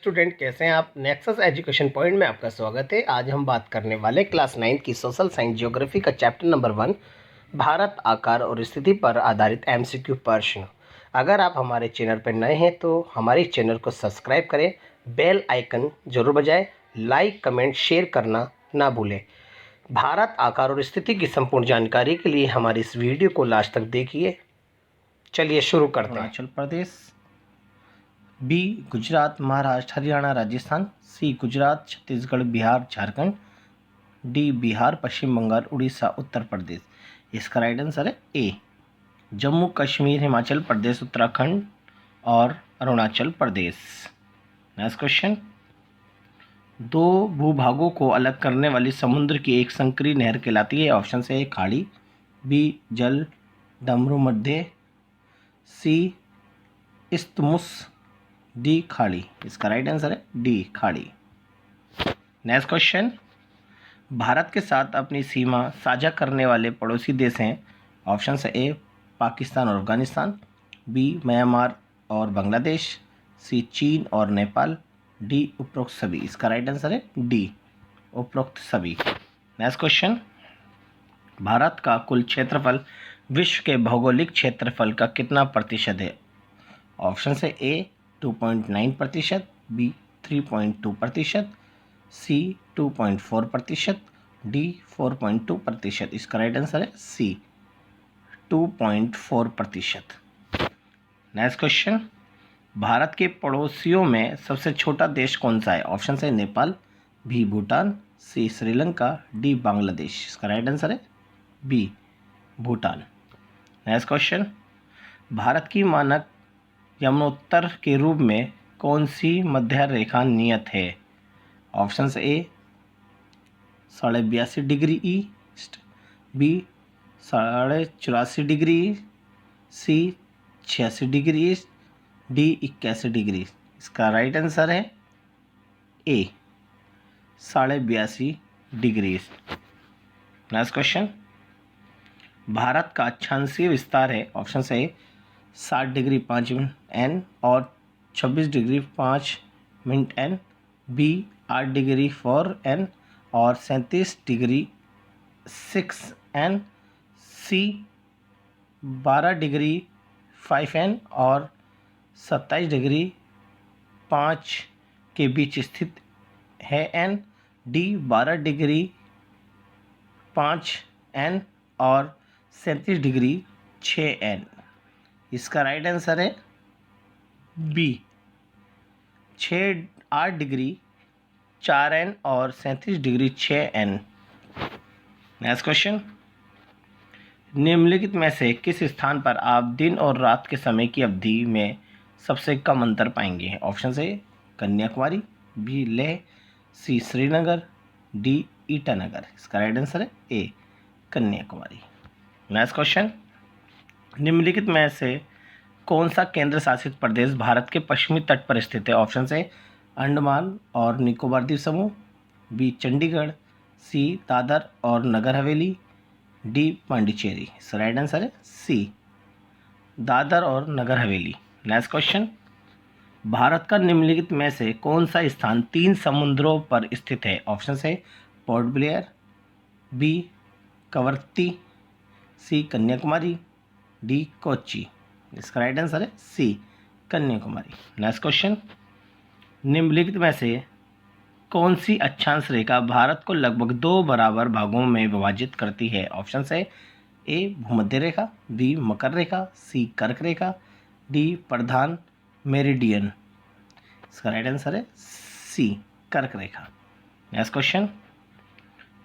Student, कैसे हैं आप? नेक्सस एजुकेशन पॉइंट में आपका स्वागत है। आज हम बात करने वाले क्लास 9 की सोशल साइंस ज्योग्राफी का चैप्टर नंबर 1 भारत आकार और स्थिति पर आधारित एमसीक्यू प्रश्न। अगर आप हमारे चैनल पर नए हैं तो हमारे चैनल को सब्सक्राइब करें, बेल आइकन जरूर बजाएं, लाइक कमेंट शेयर करना ना भूलें। भारत आकार और स्थिति की संपूर्ण जानकारी के लिए हमारी इस वीडियो को लास्ट तक देखिए। चलिए शुरू करते हैं। अरुणाचल प्रदेश, बी गुजरात, महाराष्ट्र, हरियाणा, राजस्थान, सी गुजरात, छत्तीसगढ़, बिहार, झारखंड, डी बिहार, पश्चिम बंगाल, उड़ीसा, उत्तर प्रदेश। इसका राइट आंसर है ए जम्मू कश्मीर, हिमाचल प्रदेश, उत्तराखंड और अरुणाचल प्रदेश। नेक्स्ट क्वेश्चन, दो भूभागों को अलग करने वाली समुद्र की एक संकरी नहर कहलाती है। ऑप्शन से ए खाड़ी, बी जल डमरू मध्य, सी इस्थमुस, डी खाड़ी। इसका राइट आंसर है डी खाड़ी। नेक्स्ट क्वेश्चन, भारत के साथ अपनी सीमा साझा करने वाले पड़ोसी देश हैं। ऑप्शन है ए पाकिस्तान और अफगानिस्तान, बी म्यांमार और बांग्लादेश, सी चीन और नेपाल, डी उपरोक्त सभी। इसका राइट आंसर है डी उपरोक्त सभी। नेक्स्ट क्वेश्चन, भारत का कुल क्षेत्रफल विश्व के भौगोलिक क्षेत्रफल का कितना प्रतिशत है। ऑप्शन है ए 2.9%, बी 3.2%, सी 2.4%, डी 4.2%। इसका राइट आंसर है सी 2.4%। नेक्स्ट क्वेश्चन, भारत के पड़ोसियों में सबसे छोटा देश कौन सा है। ऑप्शन है Nepal, B Bhutan, C Sri Lanka, D Bangladesh. इसका राइट आंसर है B Bhutan. Next question, Bharat की मानक यमुनोत्तर के रूप में कौन सी मध्य रेखा नियत है। Option A 82.5 degree east, B 84.5 degree east, C 86 degree east, D 81 degree. इसका राइट आंसर है A 82.5 degree east. Next question, Bharat का अक्षांशीय विस्तार है। Option A 60 degree 5 minute N और 26 degree 5 minute N, B 8 degree 4 N और 37 degree 6 N, C 12 degree 5 N और 27 degree 5 के बीच स्थित है एन, डी 12 डिग्री 5 एन और 37 डिग्री 6 एन। इसका राइट आंसर है बी 8 डिग्री 4 एन और 37 डिग्री 6 एन। नेक्स्ट क्वेश्चन, निम्नलिखित में से किस स्थान पर आप दिन और रात के समय की अवधि में सबसे कम अंतर पाएंगे। Option A Kanyakumari, B Leh, C Srinagar, D Itanagar. इसका राइट आंसर है ए कन्याकुमारी। नेक्स्ट क्वेश्चन, निम्नलिखित में से कौन सा केंद्र शासित प्रदेश भारत के पश्चिमी तट पर स्थित है। ऑप्शन है अंडमान और निकोबार द्वीप समूह, बी चंडीगढ़, सी दादर और नगर हवेली, डी पांडिचेरी। इसका राइट आंसर है सी दादर और नगर हवेली। नेक्स्ट क्वेश्चन, भारत का निम्नलिखित में से कौन सा स्थान 3 समुद्रों पर स्थित है। ऑप्शन है पोर्ट ब्लेयर, बी कवरत्ती, सी कन्याकुमारी, डी कोच्चि। इसका राइट आंसर है सी कन्याकुमारी। नेक्स्ट क्वेश्चन, निम्नलिखित में से कौन सी अक्षांश रेखा भारत को लगभग 2 बराबर भागों में विभाजित करती है। ऑप्शन है ए भूमध्य रेखा, बी मकर रेखा, सी कर्क रेखा, डी प्रधान मेरिडियन। इसका राइट आंसर है सी कर्क रेखा। नेक्स्ट क्वेश्चन,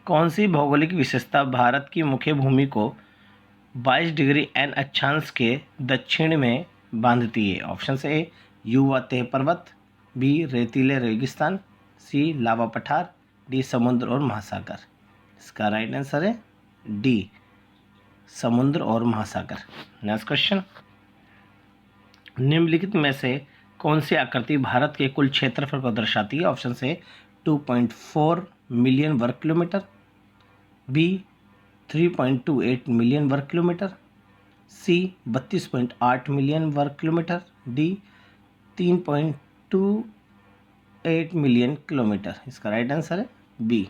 कौन सी भौगोलिक विशेषता भारत की मुख्य भूमि को 22 डिग्री एन अक्षांश के दक्षिण में बांधती है। ऑप्शन ए युवा तह पर्वत, बी रेतीले रेगिस्तान, सी लावा पठार, डी समुद्र और महासागर। इसका राइट आंसर है डी समुद्र और महासागर। नेक्स्ट क्वेश्चन, निम्नलिखित में से कौन सी आकृति भारत के कुल क्षेत्रफल को दर्शाती है। ऑप्शन से 2.4 मिलियन वर्ग किलोमीटर, बी 3.28 मिलियन वर्ग किलोमीटर, सी 32.8 मिलियन वर्ग किलोमीटर, डी 3.2 3.8 मिलियन किलोमीटर। इसका राइट आंसर है बी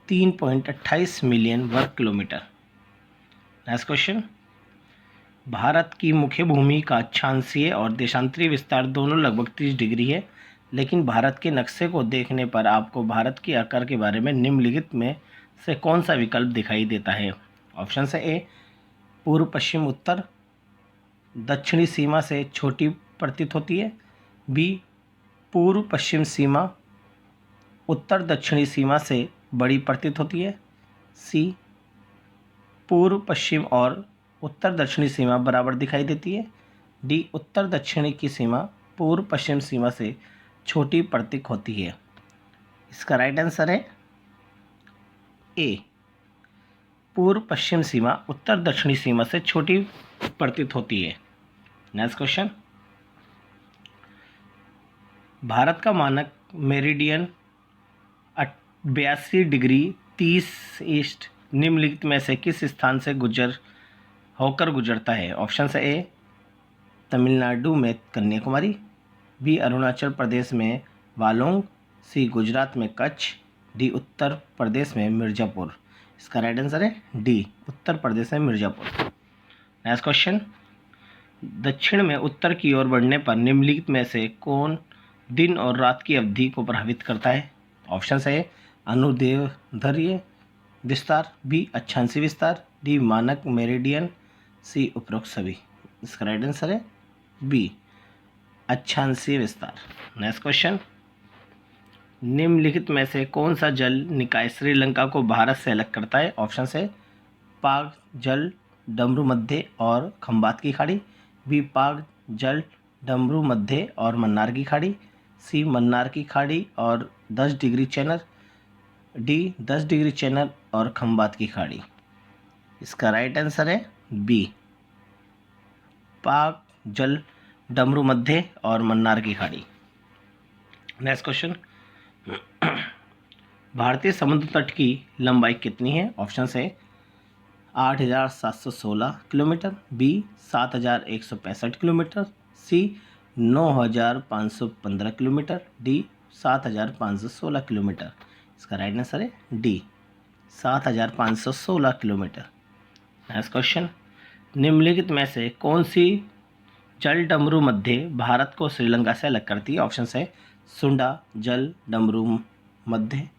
3.28 मिलियन वर्ग किलोमीटर। नेक्स्ट क्वेश्चन, भारत की मुख्य भूमि का अक्षांशीय और देशांतरीय विस्तार दोनों लगभग 30 डिग्री है, लेकिन भारत के नक्शे को देखने पर आपको भारत के आकार के बारे में निम्नलिखित में से कौन सा विकल्प दिखाई देता है? ऑप्शन है ए पूर्व पश्चिम उत्तर दक्षिणी सीमा से छोटी प्रतीत होती है, बी पूर्व पश्चिम सीमा उत्तर दक्षिणी सीमा से बड़ी प्रतीत होती है, सी पूर्व पश्चिम और उत्तर दक्षिणी सीमा बराबर दिखाई देती है, डी उत्तर दक्षिणी की सीमा पूर्व पश्चिम सीमा से छोटी प्रतीत होती है। इसका राइट आंसर है ए पूर्व पश्चिम सीमा उत्तर दक्षिणी सीमा से छोटी प्रतीत होती है। नेक्स्ट क्वेश्चन, भारत का मानक मेरिडियन 82 डिग्री 30 ईस्ट निम्नलिखित में से किस स्थान से होकर गुजरता है? ऑप्शन है ए तमिलनाडु में कन्याकुमारी, बी अरुणाचल प्रदेश में वालोंग, सी गुजरात में कच्छ, डी उत्तर प्रदेश में मिर्ज़ापुर। इसका राइट आंसर है डी उत्तर प्रदेश में मिर्ज़ापुर। नेक्स्ट क्वेश्चन, दक्षिण में उत्तर की ओर बढ़ने पर निम्नलिखित में से कौन दिन और रात की अवधि को प्रभावित करता है? ऑप्शन है अनुदैर्ध्य विस्तार, बी अक्षांशीय विस्तार, डी मानक मेरिडियन, सी उपरोक्त सभी। इसका राइट आंसर है बी अक्षांशीय विस्तार। नेक्स्ट क्वेश्चन, निम्नलिखित में से कौन सा जल निकाय श्रीलंका को भारत से अलग करता है? ऑप्शन है पाक जल डमरू मध्य और खंबात की खाड़ी, बी पाक जल डमरू मध्य और मन्नार की खाड़ी, सी मन्नार की खाड़ी और 10 degree channel, D 10 degree channel और खंबात की खाड़ी। इसका राइट आंसर है बी पाक जल डमरू मध्य और मन्नार की खाड़ी। नेक्स्ट क्वेश्चन, भारतीय समुद्र तट की लंबाई कितनी है? ऑप्शन है 8,716 किलोमीटर, बी 7,165 किलोमीटर, सी 9,515 किलोमीटर, डी 7,516 किलोमीटर। इसका राइट आंसर है डी 7,516 किलोमीटर। नेक्स्ट क्वेश्चन, निम्नलिखित में से कौन सी जल डमरू मध्य भारत को श्रीलंका से अलग करती है? ऑप्शन है सुंडा जल डमरू मध्य,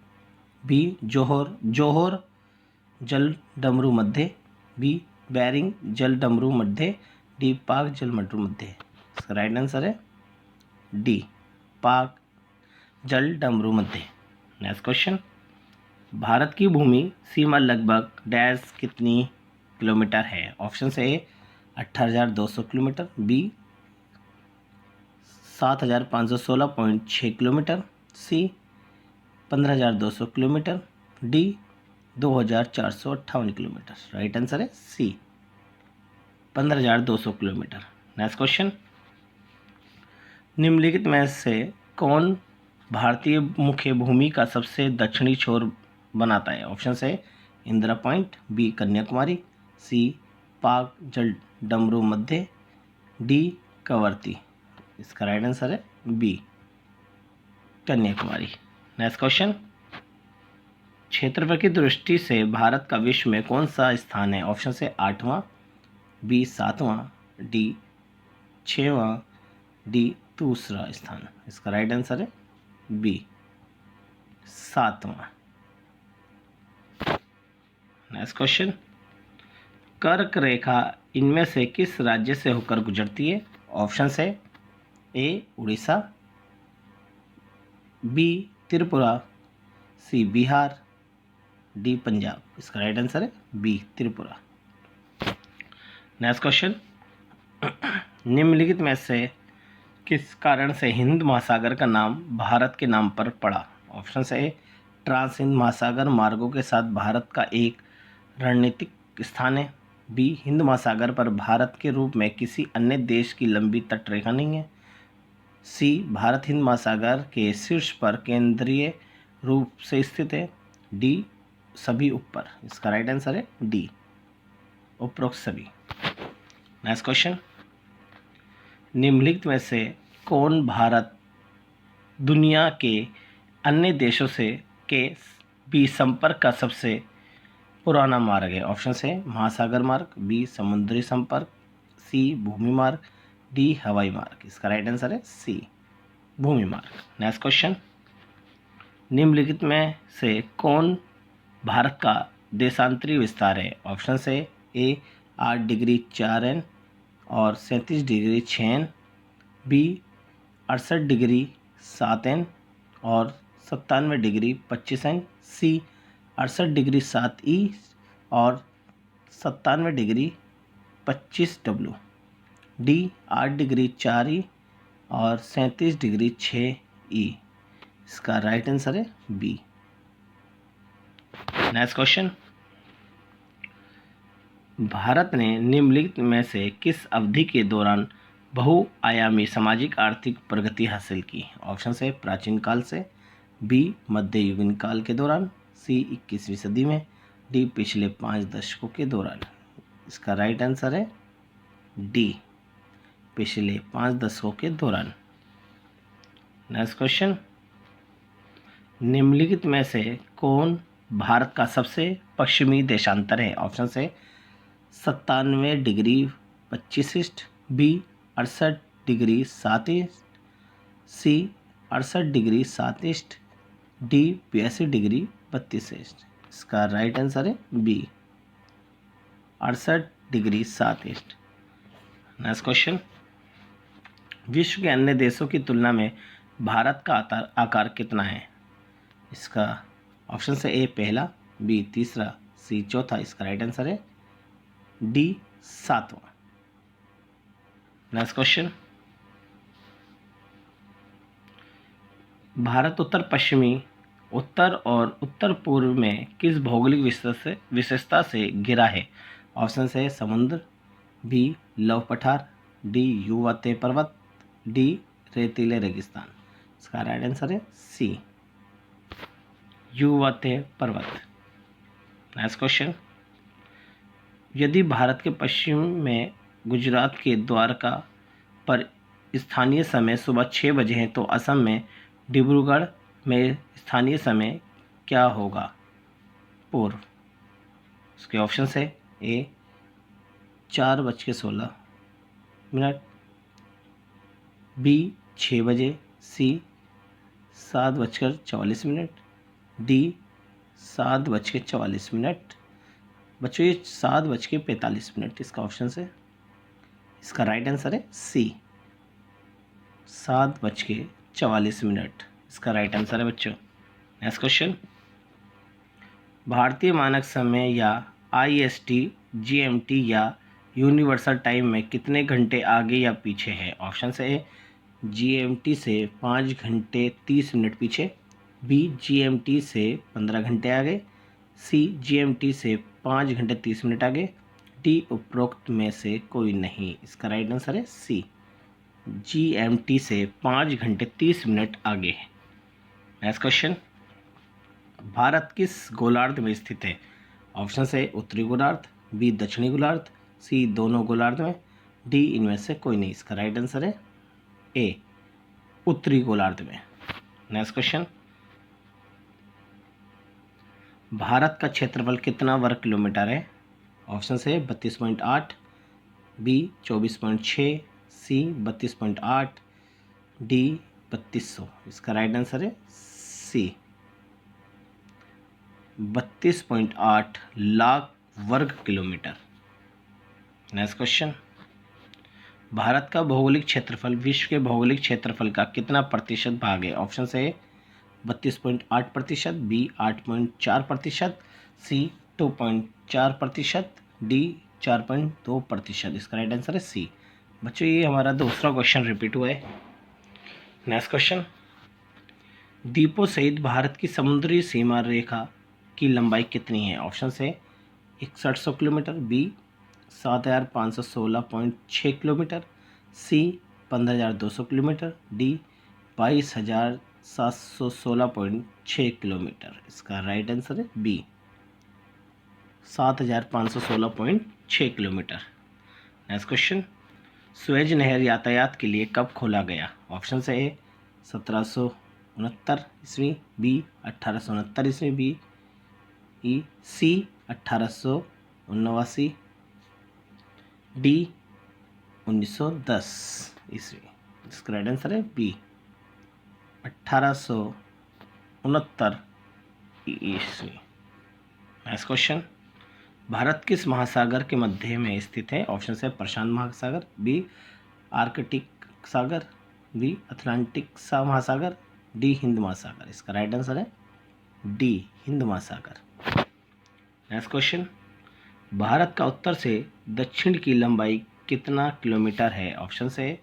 बी जोहोर जल डमरू मध्य, बी बैरिंग जल डमरू मध्य, डी पाक जल डमरू मध्य। इसका राइट आंसर है डी पाक जल डमरू मध्य। नेक्स्ट क्वेश्चन, भारत की भूमि सीमा लगभग डैश कितनी किलोमीटर है? ऑप्शन है 18,200 किलोमीटर, बी 7,516.6 किलोमीटर, सी 15,200 kilometre, D 2,458 kilometre. Right answer है सी 15,200 किलोमीटर। नेक्स्ट क्वेश्चन, निम्नलिखित में से कौन भारतीय मुख्य भूमि का सबसे दक्षिणी छोर बनाता है? ऑप्शन है इंदिरा पॉइंट, बी कन्याकुमारी, सी पाक जल डमरू मध्य, डी कवरती। इसका राइट आंसर है बी कन्याकुमारी। नेक्स्ट क्वेश्चन, क्षेत्रफल की दृष्टि से भारत का विश्व में कौन सा स्थान है? ऑप्शन है 8वां, बी 7वां, डी 6वां, डी दूसरा स्थान। इसका राइट आंसर है बी 7वां। नेक्स्ट क्वेश्चन, कर्क रेखा इनमें से किस राज्य से होकर गुजरती है? ऑप्शन है ए उड़ीसा, बी त्रिपुरा, सी बिहार, डी पंजाब। इसका राइट आंसर है बी त्रिपुरा। नेक्स्ट क्वेश्चन, निम्नलिखित में से किस कारण से हिंद महासागर का नाम भारत के नाम पर पड़ा? ऑप्शन है ट्रांस हिंद महासागर मार्गों के साथ भारत का एक रणनीतिक स्थान है, बी हिंद महासागर पर भारत के रूप में किसी अन्य देश की लंबी तटरेखा नहीं है, सी भारत हिंद महासागर के शीर्ष पर केंद्रीय रूप से स्थित है, डी सभी ऊपर। इसका राइट आंसर है डी उपरोक्त सभी। नेक्स्ट क्वेश्चन, निम्नलिखित में से कौन भारत दुनिया के अन्य देशों से के बीच संपर्क का सबसे पुराना मार्ग है? ऑप्शन है महासागर मार्ग, बी समुद्री संपर्क, सी भूमि मार्ग, डी हवाई मार्ग। इसका राइट आंसर है सी भूमि मार्ग। नेक्स्ट क्वेश्चन, निम्नलिखित में से कौन भारत का देशांतरी विस्तार है? ऑप्शन है ए 8 डिग्री 4 एन और 37 degree 6 N, B 68 degree 7 N और 97 degree 25 N, C 68 degree 7 E और 97 degree 25 W, D 8 degree 4 E और 37 डिग्री 6 ई। इसका राइट आंसर है बी। नेक्स्ट क्वेश्चन, भारत ने निम्नलिखित में से किस अवधि के दौरान बहुआयामी सामाजिक आर्थिक प्रगति हासिल की? ऑप्शन है प्राचीन काल से, बी मध्ययुगीन काल के दौरान, सी 21वीं सदी में, डी पिछले 5 दशकों के दौरान। इसका राइट आंसर है डी पिछले 5 दशकों के दौरान। नेक्स्ट क्वेश्चन, निम्नलिखित में से कौन भारत का सबसे पश्चिमी देशांतर है? ऑप्शन है 97 degree 25 east, B 68 degree 7 east, C 68 degree 7 east, D 82 degree 32 east. इसका राइट आंसर है B 68 degree 7 east. Next question, विश्व के अन्य देशों की तुलना में भारत का आकार कितना है? इसका ऑप्शन है ए पहला, बी तीसरा, सी चौथा। इसका राइट आंसर है डी 7वां। नेक्स्ट क्वेश्चन, भारत उत्तर पश्चिमी, उत्तर और उत्तर पूर्व में किस भौगोलिक विशेषता से घिरा है? ऑप्शन है समुद्र, बी लव पठार, डी युवा पर्वत, डी रेतीले रेगिस्तान। इसका राइट आंसर है सी युवा पर्वत। नेक्स्ट क्वेश्चन, यदि भारत के पश्चिम में गुजरात के द्वारका पर स्थानीय समय सुबह 6 बजे है तो असम में डिब्रूगढ़ में स्थानीय समय क्या होगा? पूर्व। इसके ऑप्शन है ए 4:16, बी 6 बजे, सी 7:44, डी 7:44। बच्चों ये 7:45। इसका ऑप्शन है, इसका राइट आंसर है सी 7:44। इसका राइट आंसर है बच्चों। नेक्स्ट क्वेश्चन, भारतीय मानक समय या IST, GMT या यूनिवर्सल टाइम में कितने घंटे आगे या पीछे है? ऑप्शन है ए GMT से 5 घंटे 30 मिनट पीछे, बी GMT से 15 घंटे आगे, सी GMT से 5 घंटे 30 मिनट आगे, डी उपरोक्त में से कोई नहीं। इसका राइट आंसर है सी GMT से 5 घंटे 30 मिनट आगे है। नेक्स्ट क्वेश्चन, भारत किस गोलार्ध में स्थित है? ऑप्शन है उत्तरी गोलार्ध, बी दक्षिणी गोलार्ध, सी दोनों गोलार्ध में, डी इनमें से कोई नहीं। इसका राइट आंसर है ए उत्तरी गोलार्ध में। नेक्स्ट क्वेश्चन, भारत का क्षेत्रफल कितना वर्ग किलोमीटर है? ऑप्शन है 32.8, बी 24.6, सी 32.8, डी 3200। इसका राइट आंसर है सी 32.8 लाख वर्ग किलोमीटर। नेक्स्ट क्वेश्चन, भारत का भौगोलिक क्षेत्रफल विश्व के भौगोलिक क्षेत्रफल का कितना प्रतिशत भाग है? ऑप्शन है 32.8%, बी 8.4%, सी 2.4%, डी 4.2%। इसका राइट आंसर है सी। बच्चों ये हमारा दूसरा क्वेश्चन रिपीट हुआ है। नेक्स्ट क्वेश्चन, द्वीपों सहित भारत की समुद्री सीमा रेखा की लंबाई कितनी है? ऑप्शन है 6100 kilometre, B 7516.6 kilometre, C 15200 kilometre, D 22716.6 kilometre. इसका राइट आंसर है B 7516.6 kilometre. Next question, Suez नहर यातायात के लिए कब खोला गया? ऑप्शन है ए 1700 उनहत्तर ईस्वी, बी 1869 ईस्वी, बी ई सी 1879, डी 1910 ईस्वी। इसका राइट आंसर है बी 1869 ईस्वी। नेक्स्ट क्वेश्चन, भारत किस महासागर के मध्य में स्थित है? ऑप्शन है प्रशांत महासागर, बी आर्कटिक सागर, बी अटलांटिक महासागर, डी हिंद महासागर। इसका राइट आंसर है डी हिंद महासागर। नेक्स्ट क्वेश्चन, भारत का उत्तर से दक्षिण की लंबाई कितना किलोमीटर है? ऑप्शन है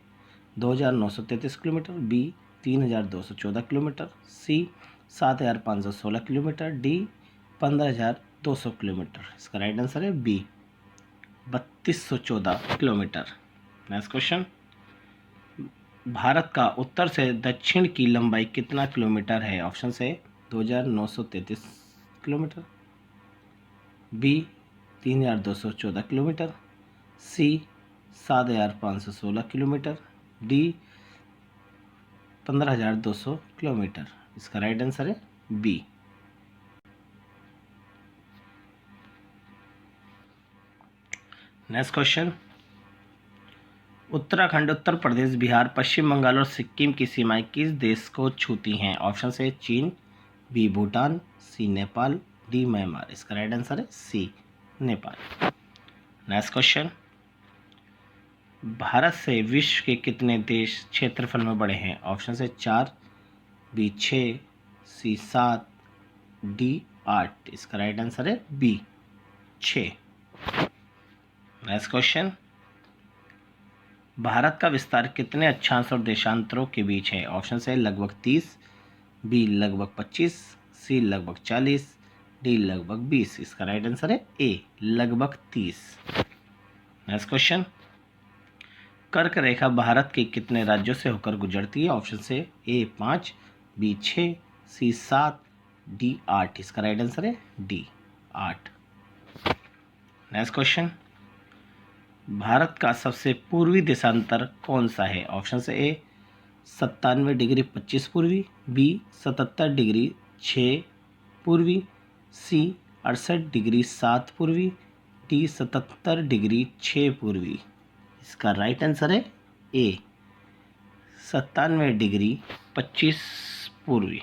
2933 kilometre, B 3214 kilometre, C 7516 kilometre, D 15200 kilometre. इसका राइट आंसर है B 3214 kilometre. Next question, Bharat का उत्तर से दक्षिण की लंबाई कितना किलोमीटर है? ऑप्शन है 2933 kilometre, B 3214 kilometre, C 7516 kilometre, D 15200 kilometre. इसका राइट आंसर है B. Next question, Uttarakhand, Uttar Pradesh, Bihar, पश्चिम बंगाल और सिक्किम की सीमाएं किस देश को छूती हैं? ऑप्शन है चीन, बी भूटान, सी नेपाल, डी म्यांमार। इसका राइट आंसर है सी नेपाल। नेक्स्ट क्वेश्चन, भारत से विश्व के कितने देश क्षेत्रफल में बड़े हैं? ऑप्शन है 4, बी 6, सी 7, डी 8। इसका राइट आंसर है बी 6। नेक्स्ट क्वेश्चन, भारत का विस्तार कितने अक्षांश और देशांतरों के बीच है? ऑप्शन है लगभग 30, बी लगभग 25, सी लगभग 40, डी लगभग 20। इसका राइट आंसर है ए लगभग 30। नेक्स्ट क्वेश्चन, कर्क रेखा भारत के कितने राज्यों से होकर गुजरती है? ऑप्शन से ए 5, बी 6, सी 7, डी 8। इसका राइट आंसर है डी 8। नेक्स्ट क्वेश्चन, भारत का सबसे पूर्वी देशांतर कौन सा है? ऑप्शन से ए 97 डिग्री 25 पूर्वी, बी 77 डिग्री 6 पूर्वी, सी 68 डिग्री 7 पूर्वी, डी 77 डिग्री 6 पूर्वी। इसका राइट आंसर है ए 97 डिग्री 25 पूर्वी।